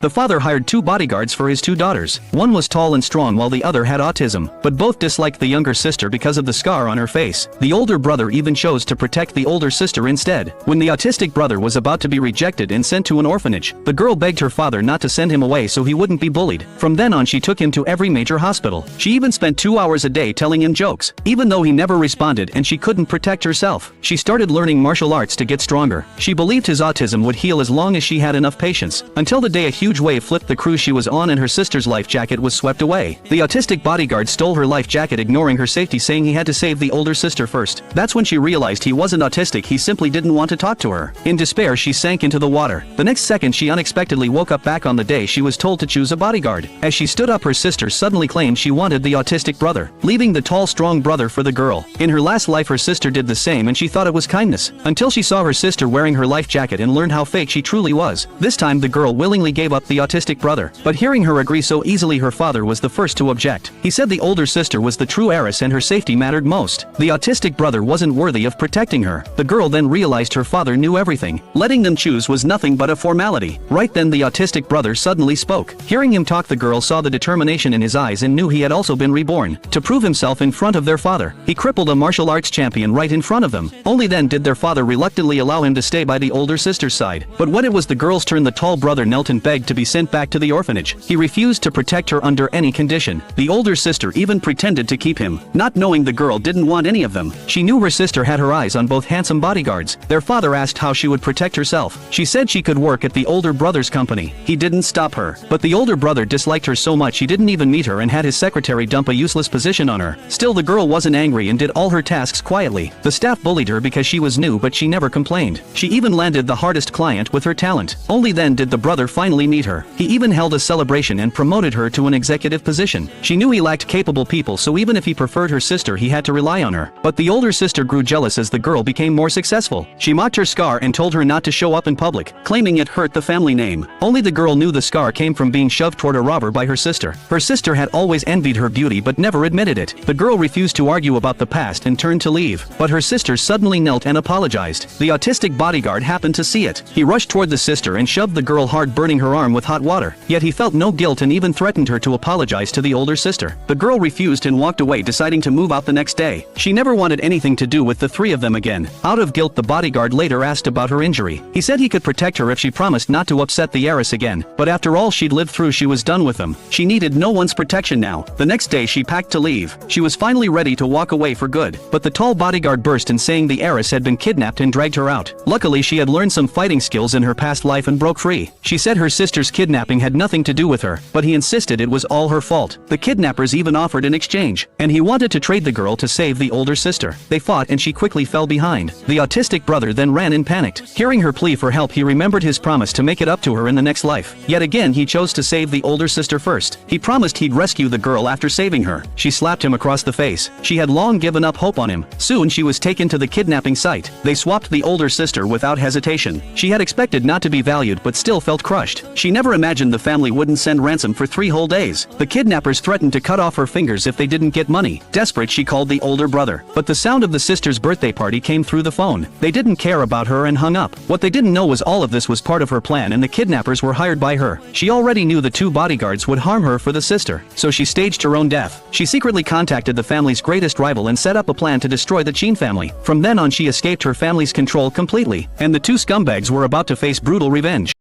The father hired 2 bodyguards for his 2 daughters. One was tall and strong while the other had autism, but both disliked the younger sister because of the scar on her face. The older brother even chose to protect the older sister instead. When the autistic brother was about to be rejected and sent to an orphanage, the girl begged her father not to send him away so he wouldn't be bullied. From then on she took him to every major hospital. She even spent 2 hours a day telling him jokes. Even though he never responded and she couldn't protect herself, she started learning martial arts to get stronger. She believed his autism would heal as long as she had enough patience. Until the day a huge wave flipped the cruise she was on and her sister's life jacket was swept away. The autistic bodyguard stole her life jacket, ignoring her safety, saying he had to save the older sister first. That's when she realized he wasn't autistic, he simply didn't want to talk to her. In despair she sank into the water. The next second she unexpectedly woke up back on the day she was told to choose a bodyguard. As she stood up, her sister suddenly claimed she wanted the autistic brother, leaving the tall strong brother for the girl. In her last life her sister did the same and she thought it was kindness, until she saw her sister wearing her life jacket and learned how fake she truly was. This time the girl willingly gave up the autistic brother, but hearing her agree so easily, her father was the first to object. He said the older sister was the true heiress and her safety mattered most. The autistic brother wasn't worthy of protecting her. The girl then realized her father knew everything. Letting them choose was nothing but a formality. Right then the autistic brother suddenly spoke. Hearing him talk, the girl saw the determination in his eyes and knew he had also been reborn. To prove himself in front of their father, he crippled a martial arts champion right in front of them. Only then did their father reluctantly allow him to stay by the older sister's side. But when it was the girl's turn, the tall brother knelt and begged to be sent back to the orphanage. He refused to protect her under any condition. The older sister even pretended to keep him, not knowing the girl didn't want any of them. She knew her sister had her eyes on both handsome bodyguards. Their father asked how she would protect herself. She said she could work at the older brother's company. He didn't stop her, but the older brother disliked her so much he didn't even meet her and had his secretary dump a useless position on her. Still, the girl wasn't angry and did all her tasks quietly. The staff bullied her because she was new, but she never complained. She even landed the hardest client with her talent. Only then did the brother finally meet her. He even held a celebration and promoted her to an executive position. She knew he lacked capable people, so even if he preferred her sister he had to rely on her. But the older sister grew jealous as the girl became more successful. She mocked her scar and told her not to show up in public, claiming it hurt the family name. Only the girl knew the scar came from being shoved toward a robber by her sister. Her sister had always envied her beauty but never admitted it. The girl refused to argue about the past and turned to leave, but her sister suddenly knelt and apologized. The autistic bodyguard happened to see it. He rushed toward the sister and shoved the girl hard, burning her arm with hot water. Yet he felt no guilt and even threatened her to apologize to the older sister. The girl refused and walked away, deciding to move out the next day. She never wanted anything to do with the three of them again. Out of guilt, the bodyguard later asked about her injury. He said he could protect her if she promised not to upset the heiress again, but after all she'd lived through, she was done with them. She needed no one's protection now. The next day she packed to leave. She was finally ready to walk away for good, but the tall bodyguard burst in, saying the heiress had been kidnapped and dragged her out. Luckily she had learned some fighting skills in her past life and broke free. She said her sister's kidnapping had nothing to do with her, but he insisted it was all her fault. The kidnappers even offered an exchange, and he wanted to trade the girl to save the older sister. They fought and she quickly fell behind. The autistic brother then ran in panicked. Hearing her plea for help, he remembered his promise to make it up to her in the next life. Yet again he chose to save the older sister first. He promised he'd rescue the girl after saving her. She slapped him across the face. She had long given up hope on him. Soon she was taken to the kidnapping site. They swapped the older sister without hesitation. She had expected not to be valued but still felt crushed. She never imagined the family wouldn't send ransom for 3 whole days. The kidnappers threatened to cut off her fingers if they didn't get money. Desperate, she called the older brother, but the sound of the sister's birthday party came through the phone. They didn't care about her and hung up. What they didn't know was all of this was part of her plan and the kidnappers were hired by her. She already knew the 2 bodyguards would harm her for the sister, so she staged her own death. She secretly contacted the family's greatest rival and set up a plan to destroy the Chin family. From then on she escaped her family's control completely, and the 2 scumbags were about to face brutal revenge.